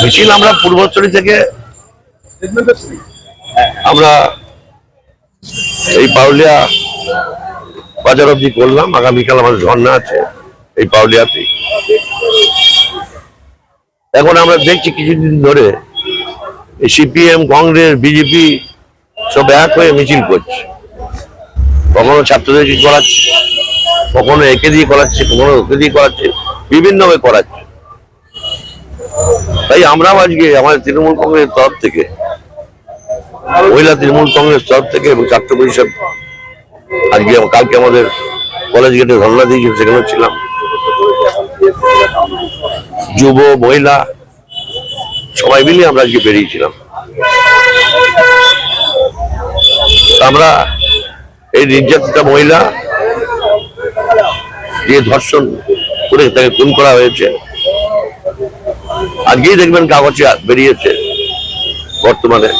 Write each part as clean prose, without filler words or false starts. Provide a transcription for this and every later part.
মিছিল আমরা পূর্বস্থলী থেকে আমরা এই পাউলিয়া বাজার অব্দি করলাম। আগামীকাল আমাদের ঝর্ণা আছে এই পাউলিয়াতে। এখন আমরা দেখছি কিছুদিন ধরে সিপিএম, কংগ্রেস, বিজেপি সব এক হয়ে মিছিল করছে। কখনো ছাত্রদেরকে করাচ্ছে, কখনো একে দিয়ে করাচ্ছে, কখনো ওকে দিয়ে করাচ্ছে, বিভিন্নভাবে করাচ্ছে। তাই আমরাও আজকে আমাদের তৃণমূল কংগ্রেসের তরফ থেকে, মহিলা তৃণমূল কংগ্রেস তরফ থেকে এবং ছাত্র পরিষদ আজকে কালকে আমাদের কলেজ গেটে ধর্ণা দিয়েছিল, সেখানে ছিলাম। যুব, মহিলা সবাই মিলে আমরা আজকে বেরিয়েছিলাম। আমরা এই নির্যাতিতা মহিলা যে ধর্ষণ করে তাকে খুন করা হয়েছে, আজকেই দেখবেন কাগজে বেরিয়েছে বর্তমানে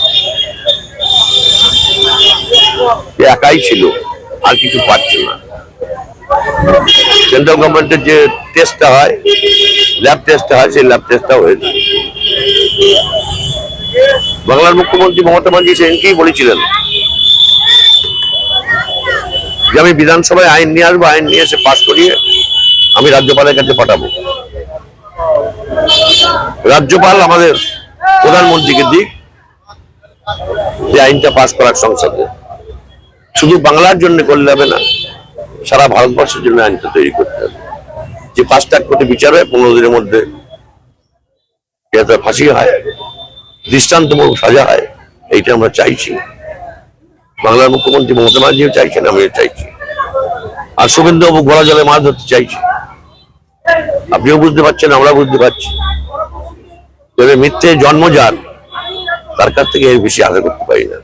একাই ছিল, আর কিছু পাচ্ছে না। সেন্ট্রাল গভর্নমেন্টের যে টেস্টটা হয়, ল্যাব টেস্টটা হয়, সেই ল্যাব টেস্টটা হয়েছে। বাংলার মুখ্যমন্ত্রী মমতা ব্যানার্জি সেদিনকেই বলেছিলেন যে আমি বিধানসভায় আইন নিয়ে আসবো, আইন নিয়ে এসে পাশ করিয়ে আমি রাজ্যপালের কাছে পাঠাবো। রাজ্যপাল আমাদের প্রধানমন্ত্রীকে দিক যে আইনটা পাশ করার সংসদে। শুধু বাংলার জন্য করলে হবে না, সারা ভারতবর্ষের জন্য আইনটা তৈরি করতে হবে, যে 5 লাখ কোটি বিচার হয় 15 দিনের মধ্যে, যাতে ফাঁসি হয়, দৃষ্টান্তমূলক সাজা হয়। এইটা আমরা চাইছি। বাংলার মুখ্যমন্ত্রী মমতা ব্যানার্জিও চাইছেন, আমিও চাইছি। আর শুভেন্দুবাবু ঘোড়া জলে মাছ ধরতে চাইছি। আপনিও বুঝতে পারছেন, আমরা বুঝতে পারছি। তবে মিথ্যে জন্মজাত, তার কাছ থেকে এর বেশি আশা করতে পারি না।